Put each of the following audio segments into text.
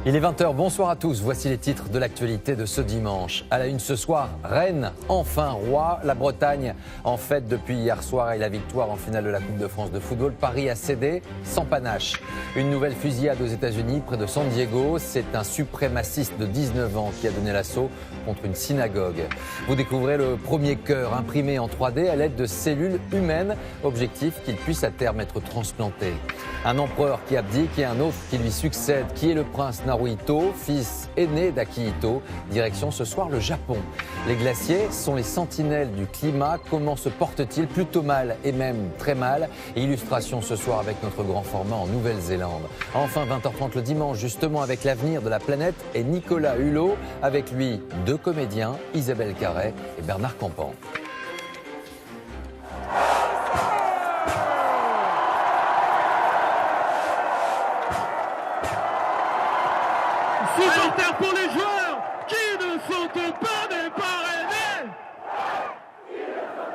Il est 20h, bonsoir à tous. Voici les titres de l'actualité de ce dimanche. À la une ce soir, Rennes, enfin roi. La Bretagne en fête depuis hier soir et la victoire en finale de la Coupe de France de football. Paris a cédé sans panache. Une nouvelle fusillade aux États-Unis près de San Diego. C'est un suprémaciste de 19 ans qui a donné l'assaut contre une synagogue. Vous découvrez le premier cœur imprimé en 3D à l'aide de cellules humaines. Objectif qu'il puisse à terme être transplanté. Un empereur qui abdique et un autre qui lui succède. Qui est le prince Naruhito, fils aîné d'Akihito? Direction ce soir le Japon. Les glaciers sont les sentinelles du climat. Comment se portent-ils? Plutôt mal et même très mal. Illustration ce soir avec notre grand format en Nouvelle-Zélande. Enfin 20h30 le dimanche, justement avec l'avenir de la planète et Nicolas Hulot. Avec lui, deux comédiens, Isabelle Carré et Bernard Campan. Supporters pour les joueurs qui ne sont pas des parrainés.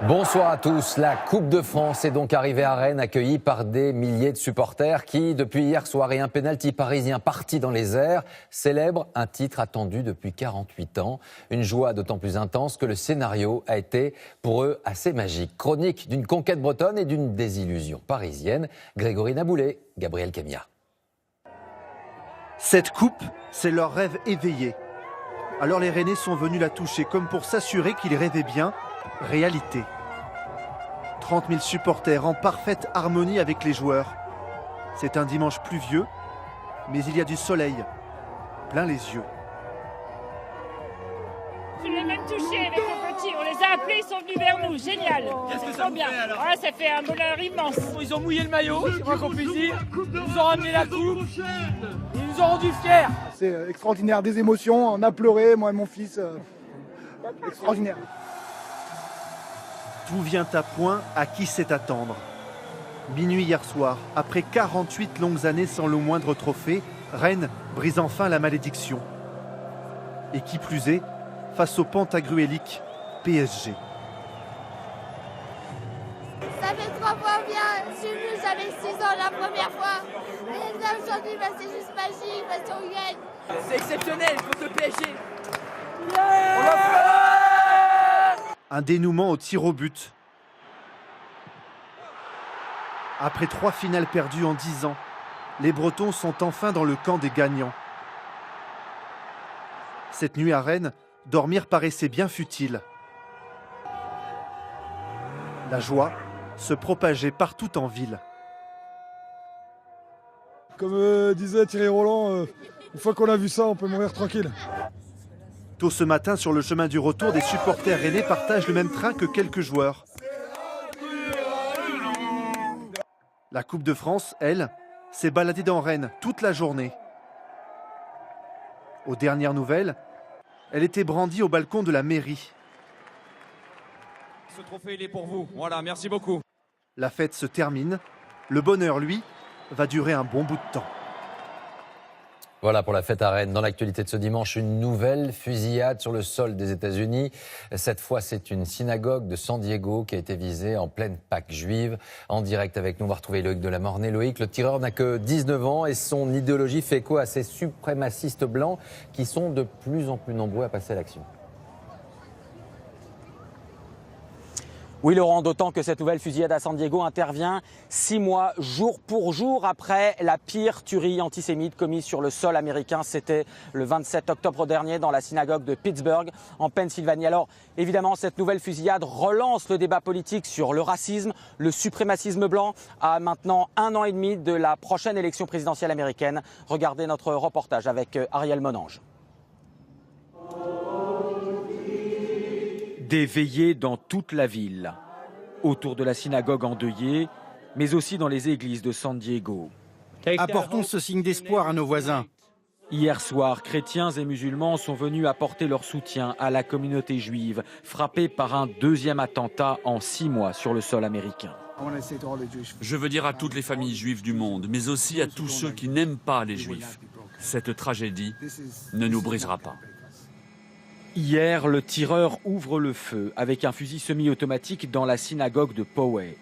Bonsoir à tous. La Coupe de France est donc arrivée à Rennes, accueillie par des milliers de supporters qui, depuis hier soir et un pénalty parisien parti dans les airs, célèbrent un titre attendu depuis 48 ans. Une joie d'autant plus intense que le scénario a été pour eux assez magique. Chronique d'une conquête bretonne et d'une désillusion parisienne. Grégory Naboulet, Gabriel Camia. Cette coupe, c'est leur rêve éveillé. Alors les Rennais sont venus la toucher comme pour s'assurer qu'ils rêvaient bien. Réalité. 30 000 supporters en parfaite harmonie avec les joueurs. C'est un dimanche pluvieux, mais il y a du soleil plein les yeux. Je l'ai même touché avec le petit. On les a appelés, ils sont venus vers nous. Génial. Qu'est-ce que ça vous fait alors? Ouais, ça fait un bonheur immense. Ils ont mouillé le maillot, c'est quoi qu'on puisse dire. Ils nous ont ramené la coupe. Ils nous ont rendus fiers. C'est extraordinaire, des émotions. On a pleuré, moi et mon fils. Extraordinaire. Tout vient à point, à qui sait attendre. Minuit hier soir, après 48 longues années sans le moindre trophée, Rennes brise enfin la malédiction. Et qui plus est, face au pentagruélique PSG. Ça fait 3 fois bien, je suis venue, j'avais 6 ans la première fois. Et là aujourd'hui, c'est juste magique parce qu'on gagne. C'est exceptionnel contre le PSG. Un dénouement au tir au but. Après 3 finales perdues en 10 ans, les Bretons sont enfin dans le camp des gagnants. Cette nuit à Rennes, dormir paraissait bien futile. La joie se propageait partout en ville. Comme disait Thierry Roland, une fois qu'on a vu ça, on peut mourir tranquille. Tôt ce matin, sur le chemin du retour, des supporters rennais partagent le même train que quelques joueurs. La Coupe de France, elle, s'est baladée dans Rennes toute la journée. Aux dernières nouvelles, elle était brandie au balcon de la mairie. Ce trophée, il est pour vous. Voilà, merci beaucoup. La fête se termine. Le bonheur, lui, va durer un bon bout de temps. Voilà pour la fête à Rennes. Dans l'actualité de ce dimanche, une nouvelle fusillade sur le sol des États-Unis. Cette fois, c'est une synagogue de San Diego qui a été visée en pleine Pâques juive. En direct avec nous, on va retrouver Loïc de la Mornay. Loïc, le tireur n'a que 19 ans et son idéologie fait écho à ces suprémacistes blancs qui sont de plus en plus nombreux à passer à l'action. Oui Laurent, d'autant que cette nouvelle fusillade à San Diego intervient 6 mois, jour pour jour, après la pire tuerie antisémite commise sur le sol américain. C'était le 27 octobre dernier dans la synagogue de Pittsburgh, en Pennsylvanie. Alors évidemment, cette nouvelle fusillade relance le débat politique sur le racisme, le suprémacisme blanc, à maintenant 1 an et demi de la prochaine élection présidentielle américaine. Regardez notre reportage avec Ariel Monange. Des veillées dans toute la ville, autour de la synagogue endeuillée, mais aussi dans les églises de San Diego. Apportons ce signe d'espoir à nos voisins. Hier soir, chrétiens et musulmans sont venus apporter leur soutien à la communauté juive, frappée par un deuxième attentat en 6 mois sur le sol américain. Je veux dire à toutes les familles juives du monde, mais aussi à tous ceux qui n'aiment pas les juifs, cette tragédie ne nous brisera pas. Hier, le tireur ouvre le feu avec un fusil semi-automatique dans la synagogue de Poway.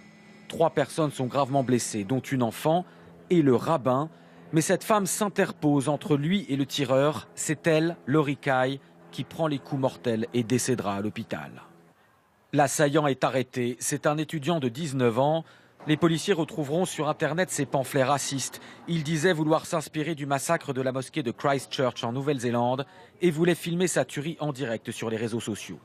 3 personnes sont gravement blessées, dont une enfant et le rabbin, Mais cette femme s'interpose entre lui et le tireur. C'est elle, Lori Kai, qui prend les coups mortels et décédera à l'hôpital. L'assaillant est arrêté. C'est un étudiant de 19 ans. Les policiers retrouveront sur Internet ses pamphlets racistes. Il disait vouloir s'inspirer du massacre de la mosquée de Christchurch en Nouvelle-Zélande et voulait filmer sa tuerie en direct sur les réseaux sociaux.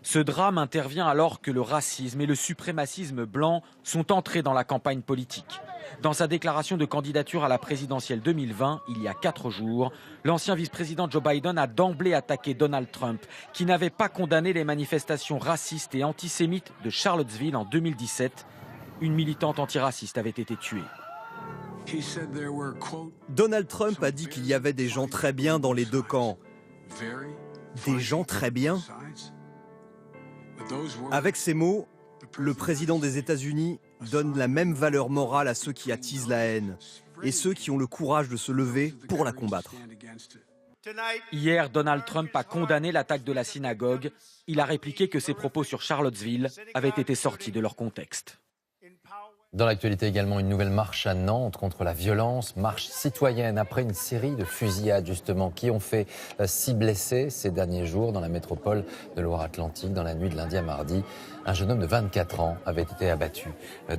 Ce drame intervient alors que le racisme et le suprémacisme blanc sont entrés dans la campagne politique. Dans sa déclaration de candidature à la présidentielle 2020, il y a 4 jours, l'ancien vice-président Joe Biden a d'emblée attaqué Donald Trump, qui n'avait pas condamné les manifestations racistes et antisémites de Charlottesville en 2017. Une militante antiraciste avait été tuée. Donald Trump a dit qu'il y avait des gens très bien dans les deux camps. Des gens très bien ? Avec ces mots, le président des États-Unis donne la même valeur morale à ceux qui attisent la haine et ceux qui ont le courage de se lever pour la combattre. Hier, Donald Trump a condamné l'attaque de la synagogue. Il a répliqué que ses propos sur Charlottesville avaient été sortis de leur contexte. Dans l'actualité également, une nouvelle marche à Nantes contre la violence, marche citoyenne après une série de fusillades justement qui ont fait 6 blessés ces derniers jours dans la métropole de Loire-Atlantique. Dans la nuit de lundi à mardi, un jeune homme de 24 ans avait été abattu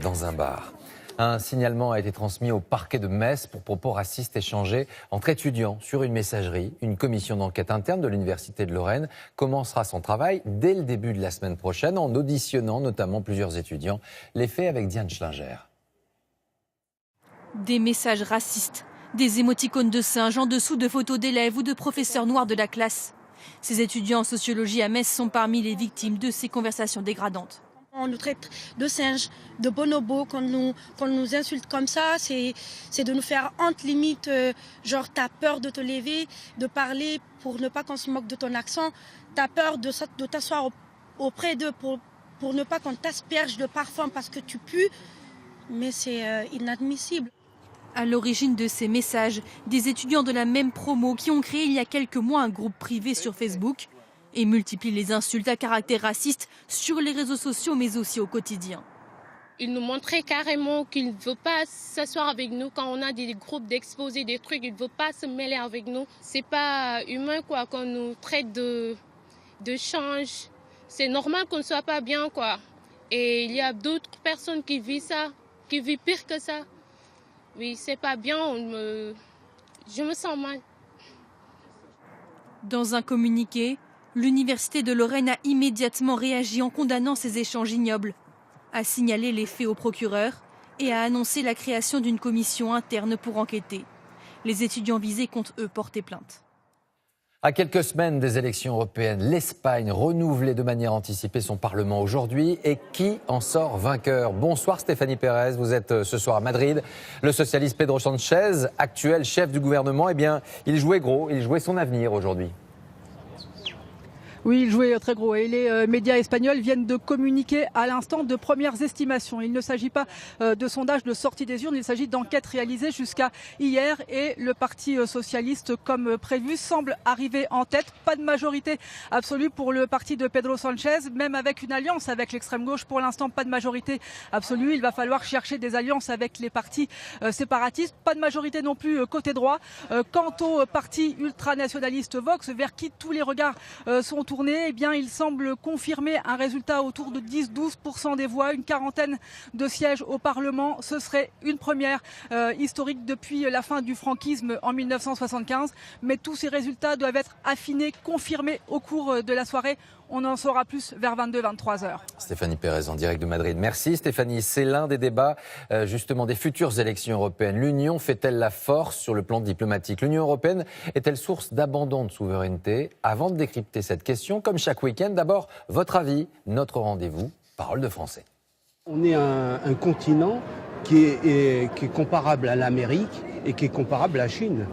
dans un bar. Un signalement a été transmis au parquet de Metz pour propos racistes échangés entre étudiants sur une messagerie. Une commission d'enquête interne de l'Université de Lorraine commencera son travail dès le début de la semaine prochaine en auditionnant notamment plusieurs étudiants. Les faits avec Diane Schlinger. Des messages racistes, des émoticônes de singes en dessous de photos d'élèves ou de professeurs noirs de la classe. Ces étudiants en sociologie à Metz sont parmi les victimes de ces conversations dégradantes. On nous traite de singes, de bonobos, qu'on nous insulte comme ça, c'est de nous faire honte limite, genre t'as peur de te lever, de parler pour ne pas qu'on se moque de ton accent, t'as peur de t'asseoir auprès d'eux pour ne pas qu'on t'asperge de parfum parce que tu pues, mais c'est inadmissible. À l'origine de ces messages, des étudiants de la même promo qui ont créé il y a quelques mois un groupe privé sur Facebook et multiplient les insultes à caractère raciste sur les réseaux sociaux mais aussi au quotidien. Il nous montrait carrément qu'il ne veut pas s'asseoir avec nous quand on a des groupes d'exposés, des trucs, il ne veut pas se mêler avec nous. C'est pas humain quoi, qu'on nous traite de change. C'est normal qu'on ne soit pas bien quoi. Et il y a d'autres personnes qui vivent ça, qui vivent pire que ça. Oui, c'est pas bien, je me sens mal. Dans un communiqué, l'Université de Lorraine a immédiatement réagi en condamnant ces échanges ignobles, a signalé les faits au procureur et a annoncé la création d'une commission interne pour enquêter. Les étudiants visés comptent, eux, porter plainte. À quelques semaines des élections européennes, l'Espagne renouvelait de manière anticipée son Parlement aujourd'hui. Et qui en sort vainqueur? Bonsoir Stéphanie Pérez, vous êtes ce soir à Madrid. Le socialiste Pedro Sánchez, actuel chef du gouvernement, eh bien, il jouait gros, il jouait son avenir aujourd'hui. Oui, il jouait très gros et les médias espagnols viennent de communiquer à l'instant de premières estimations. Il ne s'agit pas de sondage de sortie des urnes, il s'agit d'enquêtes réalisées jusqu'à hier et le Parti socialiste, comme prévu, semble arriver en tête. Pas de majorité absolue pour le parti de Pedro Sánchez, même avec une alliance avec l'extrême gauche. Pour l'instant, pas de majorité absolue. Il va falloir chercher des alliances avec les partis séparatistes. Pas de majorité non plus côté droit. Quant au parti ultranationaliste Vox, vers qui tous les regards sont tournés, eh bien, il semble confirmer un résultat autour de 10-12% des voix, une quarantaine de sièges au Parlement. Ce serait une première historique depuis la fin du franquisme en 1975. Mais tous ces résultats doivent être affinés, confirmés au cours de la soirée. On en saura plus vers 22-23 heures. Stéphanie Pérez en direct de Madrid. Merci Stéphanie. C'est l'un des débats justement des futures élections européennes. L'Union fait-elle la force sur le plan diplomatique? L'Union européenne est-elle source d'abandon de souveraineté? Avant de décrypter cette question, comme chaque week-end, d'abord votre avis, notre rendez-vous, Parole de Français. On est un continent qui est comparable à l'Amérique et qui est comparable à la Chine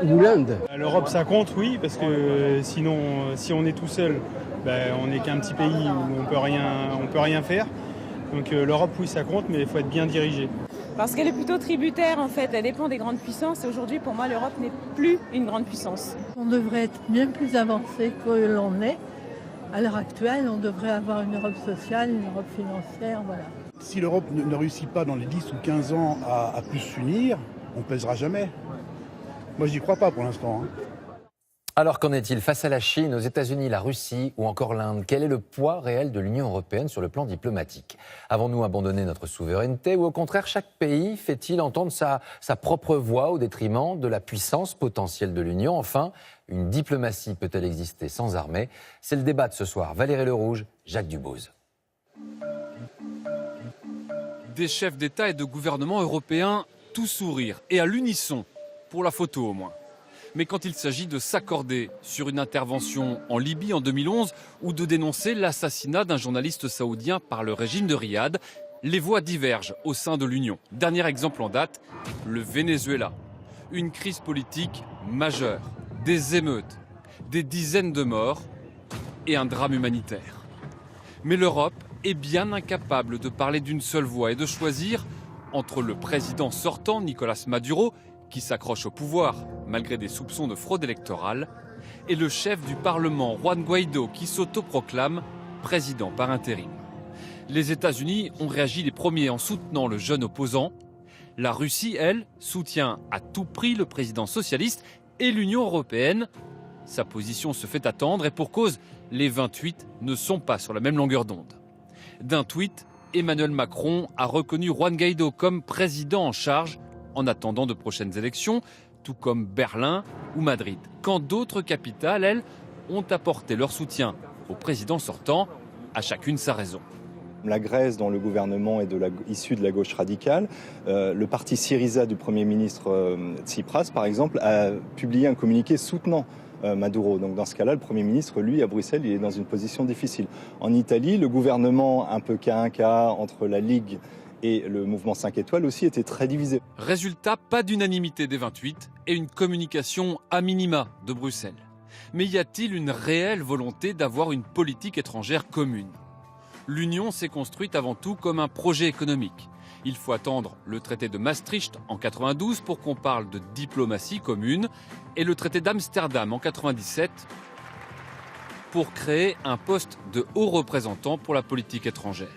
ou l'Inde. L'Europe ça compte, oui, parce que sinon si on est tout seul, on n'est qu'un petit pays où on peut rien faire. Donc l'Europe, oui, ça compte, mais il faut être bien dirigé. Parce qu'elle est plutôt tributaire, en fait. Elle dépend des grandes puissances. Et aujourd'hui, pour moi, l'Europe n'est plus une grande puissance. On devrait être bien plus avancé que l'on est. À l'heure actuelle, on devrait avoir une Europe sociale, une Europe financière, voilà. Si l'Europe ne réussit pas dans les 10 ou 15 ans à plus s'unir, on pèsera jamais. Moi, je n'y crois pas pour l'instant. Alors qu'en est-il face à la Chine, aux États-Unis, la Russie ou encore l'Inde? Quel est le poids réel de l'Union européenne sur le plan diplomatique? Avons-nous abandonné notre souveraineté ou au contraire, chaque pays fait-il entendre sa propre voix au détriment de la puissance potentielle de l'Union? Enfin, une diplomatie peut-elle exister sans armée? C'est le débat de ce soir. Valérie Lerouge, Jacques Dubose. Des chefs d'État et de gouvernement européens, tout sourire et à l'unisson, pour la photo au moins. Mais quand il s'agit de s'accorder sur une intervention en Libye en 2011 ou de dénoncer l'assassinat d'un journaliste saoudien par le régime de Riyad, les voix divergent au sein de l'Union. Dernier exemple en date, le Venezuela. Une crise politique majeure, des émeutes, des dizaines de morts et un drame humanitaire. Mais l'Europe est bien incapable de parler d'une seule voix et de choisir entre le président sortant, Nicolás Maduro, qui s'accroche au pouvoir malgré des soupçons de fraude électorale, et le chef du Parlement, Juan Guaidó, qui s'autoproclame président par intérim. Les États-Unis ont réagi les premiers en soutenant le jeune opposant. La Russie, elle, soutient à tout prix le président socialiste et l'Union européenne. Sa position se fait attendre et pour cause, les 28 ne sont pas sur la même longueur d'onde. D'un tweet, Emmanuel Macron a reconnu Juan Guaidó comme président en charge en attendant de prochaines élections, tout comme Berlin ou Madrid. Quand d'autres capitales, elles, ont apporté leur soutien au président sortant, à chacune sa raison. La Grèce, dont le gouvernement est issu de la gauche radicale, le parti Syriza du Premier ministre Tsipras, par exemple, a publié un communiqué soutenant Maduro. Donc dans ce cas-là, le Premier ministre, lui, à Bruxelles, il est dans une position difficile. En Italie, le gouvernement, un peu cas entre la Ligue et le mouvement 5 étoiles aussi était très divisé. Résultat, pas d'unanimité des 28 et une communication à minima de Bruxelles. Mais y a-t-il une réelle volonté d'avoir une politique étrangère commune? L'Union s'est construite avant tout comme un projet économique. Il faut attendre le traité de Maastricht en 92 pour qu'on parle de diplomatie commune et le traité d'Amsterdam en 97 pour créer un poste de haut représentant pour la politique étrangère.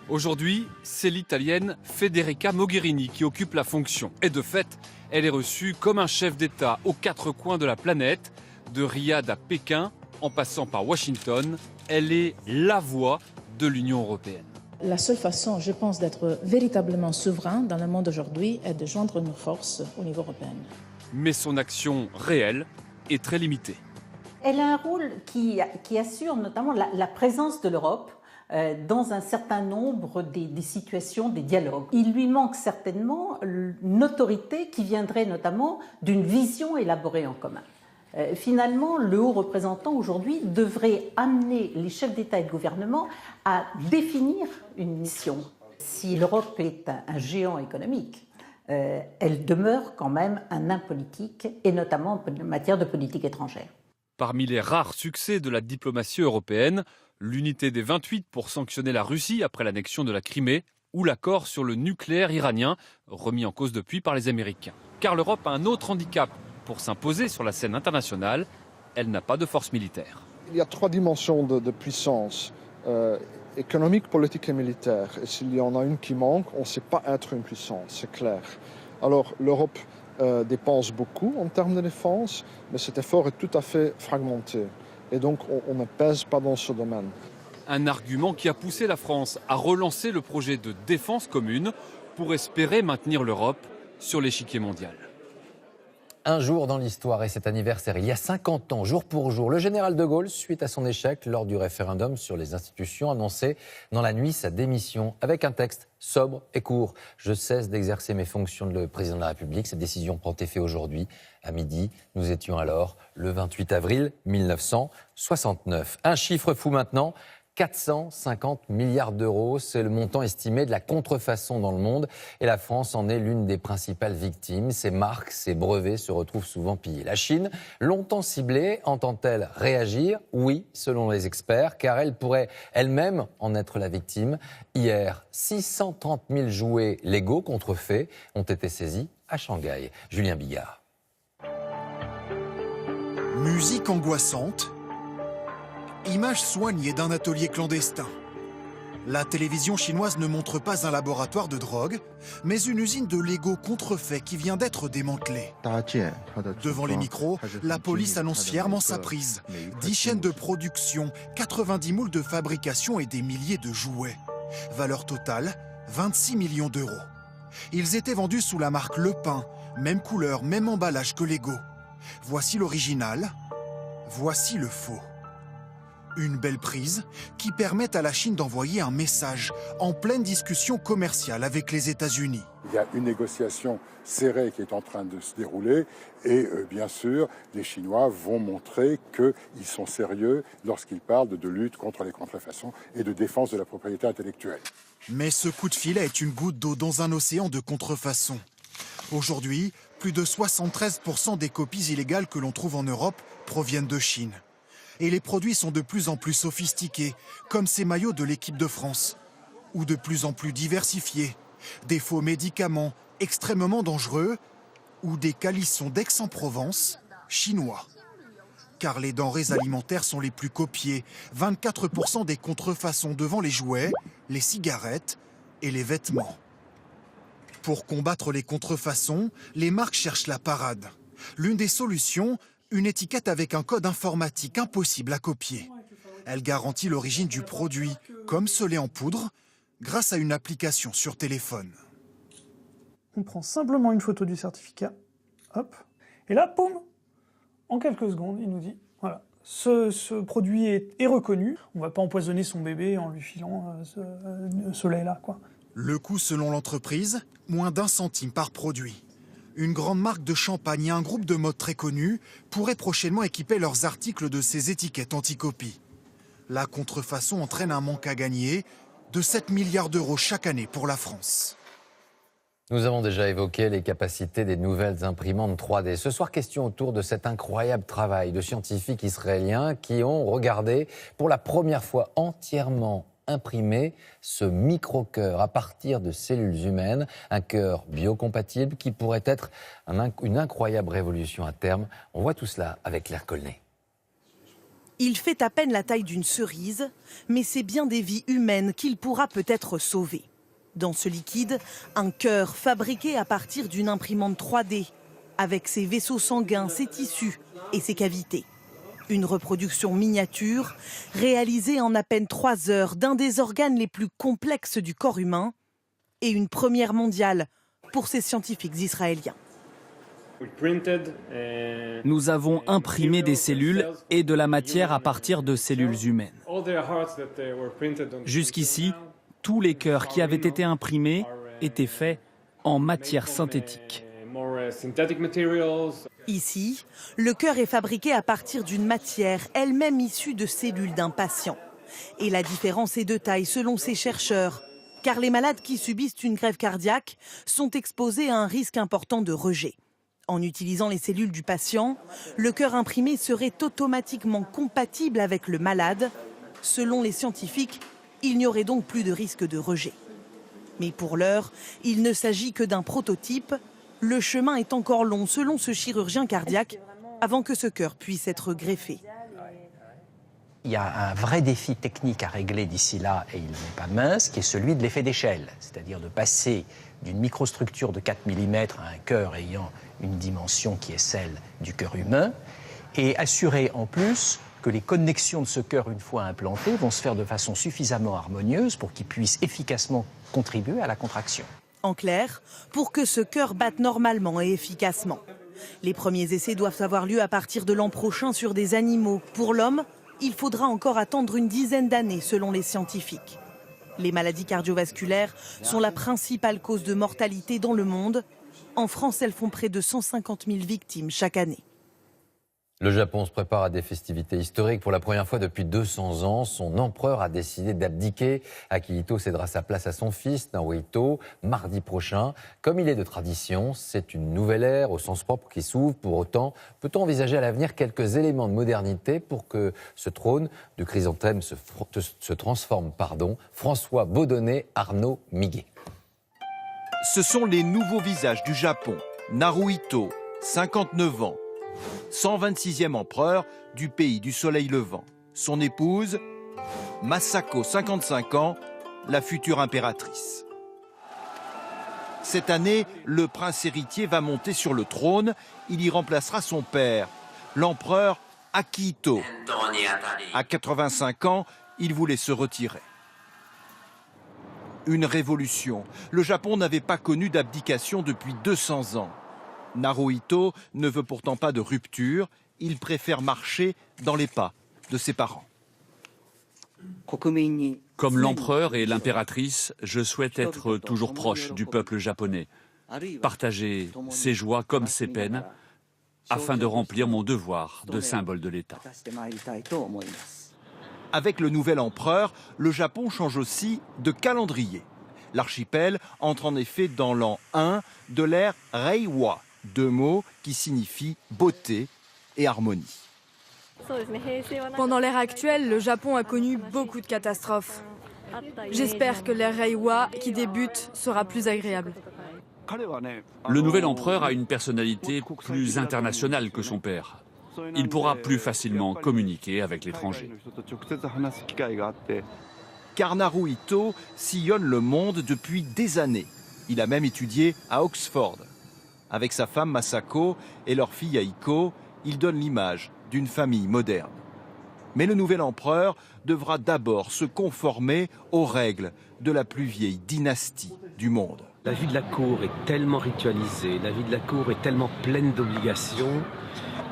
Aujourd'hui, c'est l'Italienne Federica Mogherini qui occupe la fonction. Et de fait, elle est reçue comme un chef d'État aux quatre coins de la planète, de Riyad à Pékin, en passant par Washington. Elle est la voix de l'Union européenne. La seule façon, je pense, d'être véritablement souverain dans le monde aujourd'hui est de joindre nos forces au niveau européen. Mais son action réelle est très limitée. Elle a un rôle qui assure notamment la présence de l'Europe dans un certain nombre des situations, des dialogues. Il lui manque certainement une autorité qui viendrait notamment d'une vision élaborée en commun. Finalement, le haut représentant aujourd'hui devrait amener les chefs d'État et de gouvernement à définir une mission. Si l'Europe est un géant économique, elle demeure quand même un nain politique, et notamment en matière de politique étrangère. Parmi les rares succès de la diplomatie européenne, l'unité des 28 pour sanctionner la Russie après l'annexion de la Crimée ou l'accord sur le nucléaire iranien, remis en cause depuis par les Américains. Car l'Europe a un autre handicap. Pour s'imposer sur la scène internationale, elle n'a pas de force militaire. Il y a trois dimensions de puissance, économique, politique et militaire. Et s'il y en a une qui manque, on ne sait pas être une puissance, c'est clair. Alors l'Europe dépense beaucoup en termes de défense, mais cet effort est tout à fait fragmenté. Et donc on ne pèse pas dans ce domaine. Un argument qui a poussé la France à relancer le projet de défense commune pour espérer maintenir l'Europe sur l'échiquier mondial. Un jour dans l'histoire et cet anniversaire, il y a 50 ans, jour pour jour, le général de Gaulle, suite à son échec lors du référendum sur les institutions, annonçait dans la nuit sa démission avec un texte sobre et court. Je cesse d'exercer mes fonctions de président de la République. Cette décision prend effet aujourd'hui à midi. Nous étions alors le 28 avril 1969. Un chiffre fou maintenant. 450 milliards d'euros, c'est le montant estimé de la contrefaçon dans le monde et la France en est l'une des principales victimes. Ses marques, ses brevets se retrouvent souvent pillés. La Chine, longtemps ciblée, entend-elle réagir? Oui, selon les experts, car elle pourrait elle-même en être la victime. Hier, 630 000 jouets légaux contrefaits ont été saisis à Shanghai. Julien Bigard. Musique angoissante. Image soignée d'un atelier clandestin. La télévision chinoise ne montre pas un laboratoire de drogue, mais une usine de Lego contrefait qui vient d'être démantelée. Devant les micros, la police annonce fièrement sa prise. 10 chaînes de production, 90 moules de fabrication et des milliers de jouets. Valeur totale, 26 millions d'euros. Ils étaient vendus sous la marque Le Pain, même couleur, même emballage que Lego. Voici l'original, voici le faux. Une belle prise qui permet à la Chine d'envoyer un message en pleine discussion commerciale avec les États-Unis. Il y a une négociation serrée qui est en train de se dérouler et bien sûr, les Chinois vont montrer qu'ils sont sérieux lorsqu'ils parlent de lutte contre les contrefaçons et de défense de la propriété intellectuelle. Mais ce coup de filet est une goutte d'eau dans un océan de contrefaçons. Aujourd'hui, plus de 73% des copies illégales que l'on trouve en Europe proviennent de Chine. Et les produits sont de plus en plus sophistiqués, comme ces maillots de l'équipe de France, ou de plus en plus diversifiés, des faux médicaments extrêmement dangereux, ou des calissons d'Aix-en-Provence chinois. Car les denrées alimentaires sont les plus copiées, 24% des contrefaçons devant les jouets, les cigarettes et les vêtements. Pour combattre les contrefaçons, les marques cherchent la parade. L'une des solutions, une étiquette avec un code informatique impossible à copier. Elle garantit l'origine du produit, comme ce lait en poudre, grâce à une application sur téléphone. On prend simplement une photo du certificat, hop, et là, poum, en quelques secondes, il nous dit, voilà, ce produit est reconnu, on ne va pas empoisonner son bébé en lui filant ce lait-là, quoi. Le coût, selon l'entreprise, moins d'1 centime par produit. Une grande marque de champagne et un groupe de mode très connu pourraient prochainement équiper leurs articles de ces étiquettes anti-copie. La contrefaçon entraîne un manque à gagner de 7 milliards d'euros chaque année pour la France. Nous avons déjà évoqué les capacités des nouvelles imprimantes 3D. Ce soir, question autour de cet incroyable travail de scientifiques israéliens qui ont regardé pour la première fois entièrement imprimer ce micro-cœur à partir de cellules humaines, un cœur biocompatible qui pourrait être une incroyable révolution à terme. On voit tout cela avec Claire Colnet. Il fait à peine la taille d'une cerise, mais c'est bien des vies humaines qu'il pourra peut-être sauver. Dans ce liquide, un cœur fabriqué à partir d'une imprimante 3D, avec ses vaisseaux sanguins, ses tissus et ses cavités. Une reproduction miniature réalisée en à peine 3 heures d'un des organes les plus complexes du corps humain et une première mondiale pour ces scientifiques israéliens. Nous avons imprimé des cellules et de la matière à partir de cellules humaines. Jusqu'ici, tous les cœurs qui avaient été imprimés étaient faits en matière synthétique. Ici, le cœur est fabriqué à partir d'une matière elle-même issue de cellules d'un patient. Et la différence est de taille selon ces chercheurs, car les malades qui subissent une greffe cardiaque sont exposés à un risque important de rejet. En utilisant les cellules du patient, le cœur imprimé serait automatiquement compatible avec le malade. Selon les scientifiques, il n'y aurait donc plus de risque de rejet. Mais pour l'heure, il ne s'agit que d'un prototype. Le chemin est encore long, selon ce chirurgien cardiaque, avant que ce cœur puisse être greffé. Il y a un vrai défi technique à régler d'ici là, et il n'est pas mince, qui est celui de l'effet d'échelle. C'est-à-dire de passer d'une microstructure de 4 mm à un cœur ayant une dimension qui est celle du cœur humain, et assurer en plus que les connexions de ce cœur, une fois implantées, vont se faire de façon suffisamment harmonieuse pour qu'il puisse efficacement contribuer à la contraction. En clair, pour que ce cœur batte normalement et efficacement. Les premiers essais doivent avoir lieu à partir de l'an prochain sur des animaux. Pour l'homme, il faudra encore attendre une dizaine d'années selon les scientifiques. Les maladies cardiovasculaires sont la principale cause de mortalité dans le monde. En France, elles font près de 150 000 victimes chaque année. Le Japon se prépare à des festivités historiques. Pour la première fois depuis 200 ans, son empereur a décidé d'abdiquer. Akihito cédera sa place à son fils, Naruhito, mardi prochain. Comme il est de tradition, c'est une nouvelle ère au sens propre qui s'ouvre. Pour autant, peut-on envisager à l'avenir quelques éléments de modernité pour que ce trône de chrysanthème se transforme, François Baudonnet, Arnaud Miguet. Ce sont les nouveaux visages du Japon. Naruhito, 59 ans. 126e empereur du pays du soleil levant. Son épouse, Masako, 55 ans, la future impératrice. Cette année, le prince héritier va monter sur le trône. Il y remplacera son père, l'empereur Akihito. À 85 ans, il voulait se retirer. Une révolution. Le Japon n'avait pas connu d'abdication depuis 200 ans. Naruhito ne veut pourtant pas de rupture. Il préfère marcher dans les pas de ses parents. Comme l'empereur et l'impératrice, je souhaite être toujours proche du peuple japonais, partager ses joies comme ses peines, afin de remplir mon devoir de symbole de l'État. Avec le nouvel empereur, le Japon change aussi de calendrier. L'archipel entre en effet dans l'an 1 de l'ère Reiwa, 2 mots qui signifient beauté et harmonie. Pendant l'ère actuelle, le Japon a connu beaucoup de catastrophes. J'espère que l'ère Reiwa qui débute sera plus agréable. Le nouvel empereur a une personnalité plus internationale que son père. Il pourra plus facilement communiquer avec l'étranger. Car Naruhito sillonne le monde depuis des années. Il a même étudié à Oxford. Avec sa femme Masako et leur fille Aiko, il donne l'image d'une famille moderne. Mais le nouvel empereur devra d'abord se conformer aux règles de la plus vieille dynastie du monde. La vie de la cour est tellement ritualisée, la vie de la cour est tellement pleine d'obligations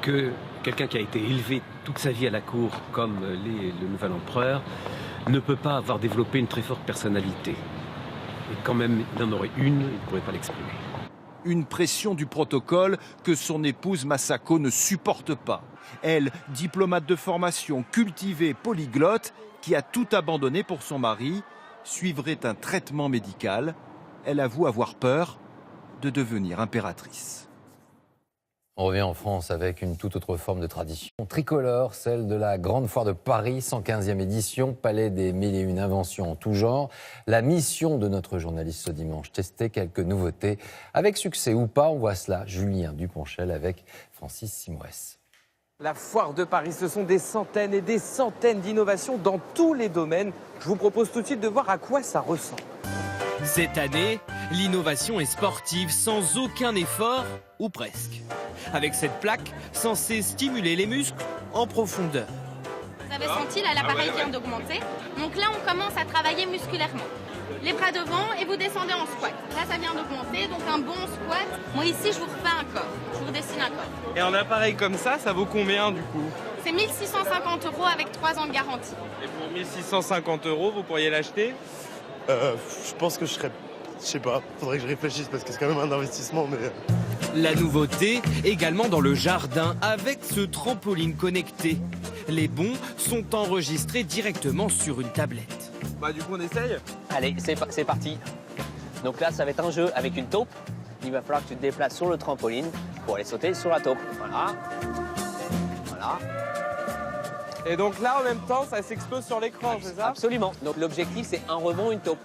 que quelqu'un qui a été élevé toute sa vie à la cour comme le nouvel empereur ne peut pas avoir développé une très forte personnalité. Et quand même il en aurait une, il ne pourrait pas l'exprimer. Une pression du protocole que son épouse Masako ne supporte pas. Elle, diplomate de formation, cultivée, polyglotte, qui a tout abandonné pour son mari, suivrait un traitement médical. Elle avoue avoir peur de devenir impératrice. On revient en France avec une toute autre forme de tradition tricolore, celle de la Grande Foire de Paris, 115e édition, palais des mille et une inventions en tout genre. La mission de notre journaliste ce dimanche, tester quelques nouveautés. Avec succès ou pas, on voit cela, Julien Duponchel avec Francis Simoès. La Foire de Paris, ce sont des centaines et des centaines d'innovations dans tous les domaines. Je vous propose tout de suite de voir à quoi ça ressemble. Cette année, l'innovation est sportive sans aucun effort, ou presque. Avec cette plaque censée stimuler les muscles en profondeur. Vous avez senti là, l'appareil vient d'augmenter. Donc là, on commence à travailler musculairement. Les bras devant et vous descendez en squat. Là, ça vient d'augmenter, donc un bon squat. Moi, ici, je vous refais un corps. Je vous dessine un corps. Et un appareil comme ça vaut combien du coup? C'est 1 650 € avec 3 ans de garantie. Et pour 1 650 €, vous pourriez l'acheter? Je pense que je sais pas, faudrait que je réfléchisse parce que c'est quand même un investissement, mais... La nouveauté, également dans le jardin, avec ce trampoline connecté. Les bons sont enregistrés directement sur une tablette. Bah du coup on essaye? Allez, c'est parti. Donc là, ça va être un jeu avec une taupe. Il va falloir que tu te déplaces sur le trampoline pour aller sauter sur la taupe. Voilà. Voilà. Et donc là, en même temps, ça s'explose sur l'écran, c'est ça? Absolument. Donc l'objectif, c'est un rebond, une taupe.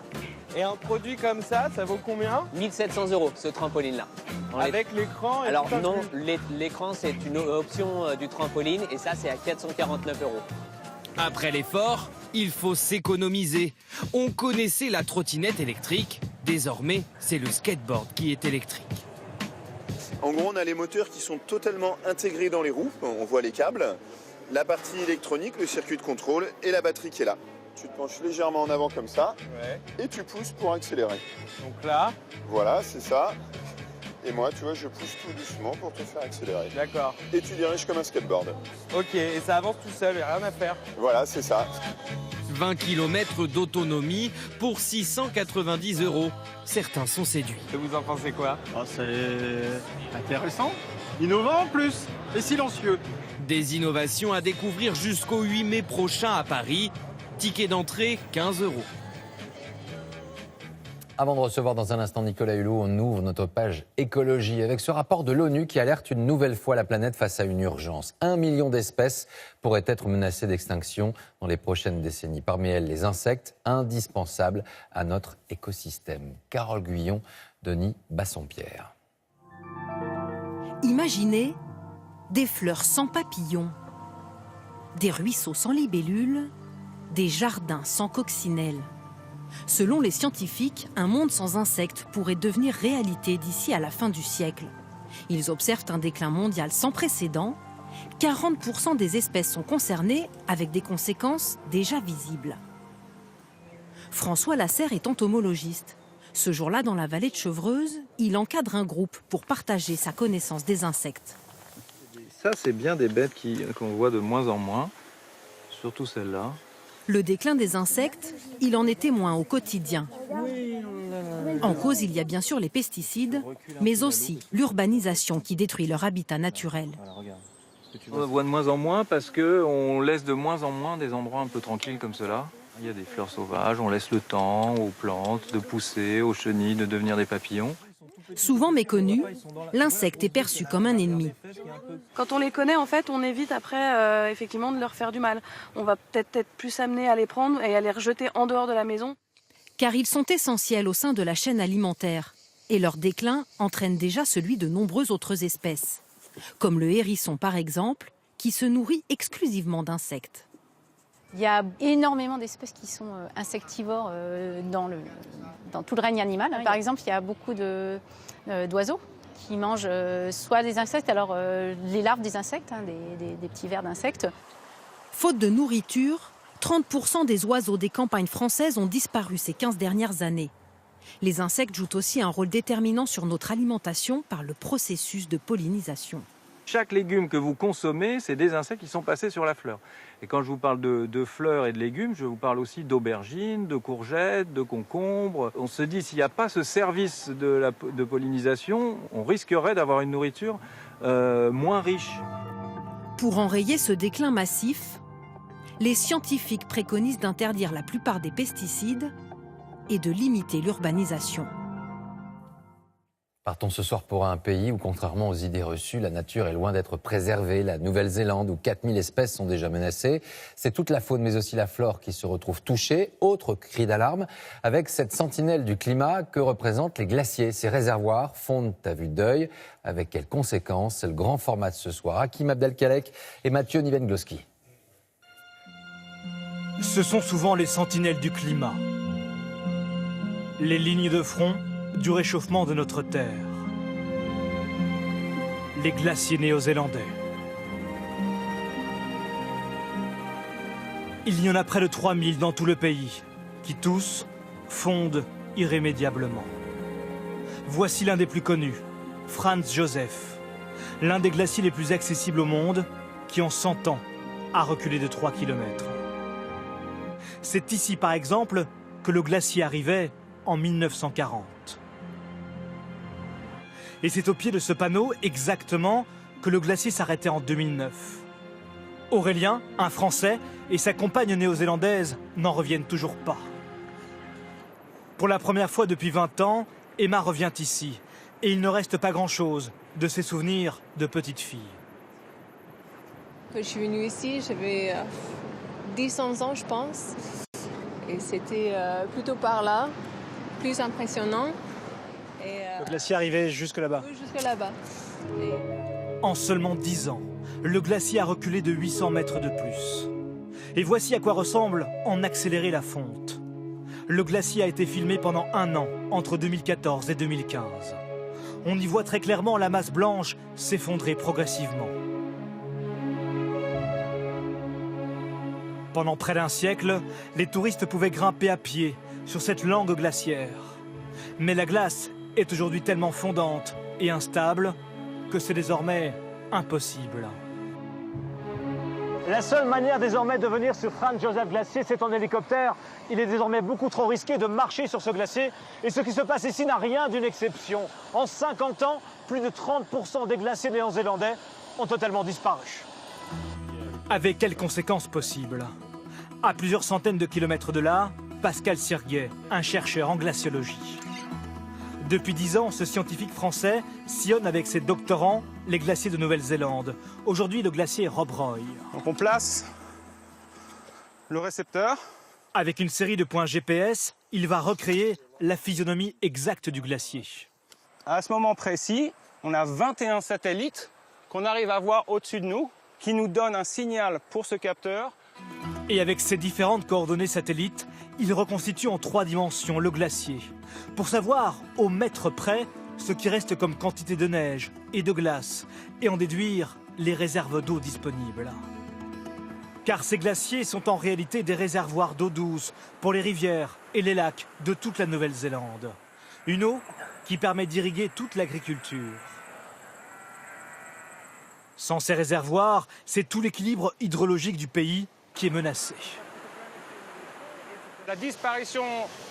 Et un produit comme ça vaut combien? 1 700 € ce trampoline-là. Avec l'écran? Alors non, l'écran, c'est une option du trampoline et ça, c'est à 449 €. Après l'effort, il faut s'économiser. On connaissait la trottinette électrique. Désormais, c'est le skateboard qui est électrique. En gros, on a les moteurs qui sont totalement intégrés dans les roues. On voit les câbles, la partie électronique, le circuit de contrôle et la batterie qui est là. Tu te penches légèrement en avant comme ça, et tu pousses pour accélérer. Donc là? Voilà, c'est ça. Et moi, tu vois, je pousse tout doucement pour te faire accélérer. D'accord. Et tu diriges comme un skateboard. Ok, et ça avance tout seul, il n'y a rien à faire. Voilà, c'est ça. 20 km d'autonomie pour 690 €. Certains sont séduits. Et vous en pensez quoi? C'est intéressant, innovant en plus, et silencieux. Des innovations à découvrir jusqu'au 8 mai prochain à Paris. Ticket d'entrée, 15 €. Avant de recevoir dans un instant Nicolas Hulot, on ouvre notre page écologie avec ce rapport de l'ONU qui alerte une nouvelle fois la planète face à une urgence. 1 million d'espèces pourraient être menacées d'extinction dans les prochaines décennies. Parmi elles, les insectes, indispensables à notre écosystème. Carole Guyon, Denis Bassompierre. Imaginez des fleurs sans papillons, des ruisseaux sans libellules, des jardins sans coccinelles. Selon les scientifiques, un monde sans insectes pourrait devenir réalité d'ici à la fin du siècle. Ils observent un déclin mondial sans précédent. 40% des espèces sont concernées, avec des conséquences déjà visibles. François Lasserre est entomologiste. Ce jour-là, dans la vallée de Chevreuse, il encadre un groupe pour partager sa connaissance des insectes. Ça, c'est bien des bêtes qu'on voit de moins en moins, surtout celle-là. Le déclin des insectes, il en est témoin au quotidien. En cause, il y a bien sûr les pesticides, mais aussi l'urbanisation qui détruit leur habitat naturel. On voit de moins en moins parce qu'on laisse de moins en moins des endroits un peu tranquilles comme cela. Il y a des fleurs sauvages, on laisse le temps aux plantes de pousser, aux chenilles de devenir des papillons. Souvent méconnu, l'insecte est perçu comme un ennemi. Quand on les connaît, en fait, on évite après effectivement de leur faire du mal. On va peut-être être plus amené à les prendre et à les rejeter en dehors de la maison. Car ils sont essentiels au sein de la chaîne alimentaire. Et leur déclin entraîne déjà celui de nombreuses autres espèces. Comme le hérisson par exemple, qui se nourrit exclusivement d'insectes. Il y a énormément d'espèces qui sont insectivores dans tout le règne animal. Par exemple, il y a beaucoup d'oiseaux qui mangent soit des insectes, alors les larves des insectes, des petits vers d'insectes. Faute de nourriture, 30% des oiseaux des campagnes françaises ont disparu ces 15 dernières années. Les insectes jouent aussi un rôle déterminant sur notre alimentation par le processus de pollinisation. Chaque légume que vous consommez, c'est des insectes qui sont passés sur la fleur. Et quand je vous parle de fleurs et de légumes, je vous parle aussi d'aubergines, de courgettes, de concombres. On se dit, s'il n'y a pas ce service de pollinisation, on risquerait d'avoir une nourriture moins riche. Pour enrayer ce déclin massif, les scientifiques préconisent d'interdire la plupart des pesticides et de limiter l'urbanisation. Partons ce soir pour un pays où, contrairement aux idées reçues, la nature est loin d'être préservée. La Nouvelle-Zélande, où 4000 espèces sont déjà menacées. C'est toute la faune, mais aussi la flore qui se retrouve touchée. Autre cri d'alarme, avec cette sentinelle du climat que représentent les glaciers. Ces réservoirs fondent à vue d'œil. Avec quelles conséquences? C'est le grand format de ce soir. Hakim Abdelkalek et Mathieu Niven-Gloski. Ce sont souvent les sentinelles du climat. Les lignes de front du réchauffement de notre Terre. Les glaciers néo-zélandais. Il y en a près de 3000 dans tout le pays, qui tous fondent irrémédiablement. Voici l'un des plus connus, Franz Josef, l'un des glaciers les plus accessibles au monde, qui en 100 ans a reculé de 3 km. C'est ici, par exemple, que le glacier arrivait en 1940. Et c'est au pied de ce panneau, exactement, que le glacier s'arrêtait en 2009. Aurélien, un Français, et sa compagne néo-zélandaise n'en reviennent toujours pas. Pour la première fois depuis 20 ans, Emma revient ici. Et il ne reste pas grand-chose de ses souvenirs de petite fille. Quand je suis venue ici, j'avais 10-11 ans, je pense. Et c'était plutôt par là, plus impressionnant. Le glacier arrivait jusque là-bas. Oui, jusque là-bas. En seulement 10 ans, le glacier a reculé de 800 mètres de plus. Et voici à quoi ressemble en accéléré la fonte. Le glacier a été filmé pendant 1 an, entre 2014 et 2015. On y voit très clairement la masse blanche s'effondrer progressivement. Pendant près d'1 siècle, les touristes pouvaient grimper à pied sur cette langue glaciaire. Mais la glace est aujourd'hui tellement fondante et instable que c'est désormais impossible. La seule manière désormais de venir sur Franz Josef Glacier, c'est en hélicoptère. Il est désormais beaucoup trop risqué de marcher sur ce glacier. Et ce qui se passe ici n'a rien d'une exception. En 50 ans, plus de 30% des glaciers néo-zélandais ont totalement disparu. Avec quelles conséquences possibles? À plusieurs centaines de kilomètres de là, Pascal Sirguet, un chercheur en glaciologie. Depuis 10 ans, ce scientifique français sillonne avec ses doctorants les glaciers de Nouvelle-Zélande. Aujourd'hui, le glacier Rob Roy. Donc on place le récepteur. Avec une série de points GPS, il va recréer la physionomie exacte du glacier. À ce moment précis, on a 21 satellites qu'on arrive à voir au-dessus de nous, qui nous donnent un signal pour ce capteur Et avec ces différentes coordonnées satellites, il reconstitue en 3 dimensions le glacier, pour savoir au mètre près ce qui reste comme quantité de neige et de glace, et en déduire les réserves d'eau disponibles. Car ces glaciers sont en réalité des réservoirs d'eau douce pour les rivières et les lacs de toute la Nouvelle-Zélande. Une eau qui permet d'irriguer toute l'agriculture. Sans ces réservoirs, c'est tout l'équilibre hydrologique du pays qui est menacé. La disparition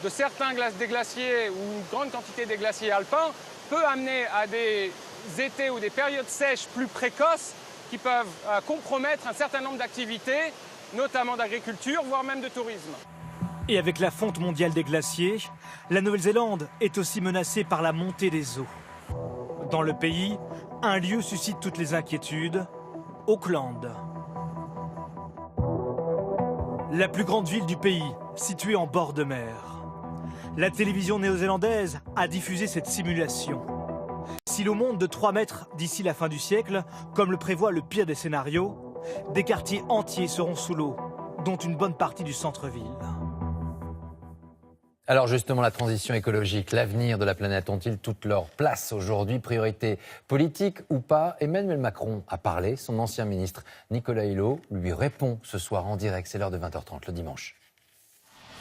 de certains des glaciers ou une grande quantité des glaciers alpins peut amener à des étés ou des périodes sèches plus précoces qui peuvent compromettre un certain nombre d'activités, notamment d'agriculture, voire même de tourisme. Et avec la fonte mondiale des glaciers, la Nouvelle-Zélande est aussi menacée par la montée des eaux. Dans le pays, un lieu suscite toutes les inquiétudes, Auckland. La plus grande ville du pays, située en bord de mer. La télévision néo-zélandaise a diffusé cette simulation. Si l'eau monte de 3 mètres d'ici la fin du siècle, comme le prévoit le pire des scénarios, des quartiers entiers seront sous l'eau, dont une bonne partie du centre-ville. Alors justement, la transition écologique, l'avenir de la planète ont-ils toute leur place aujourd'hui? Priorité politique ou pas? Emmanuel Macron a parlé, son ancien ministre Nicolas Hulot lui répond ce soir en direct, c'est l'heure de 20h30 le dimanche.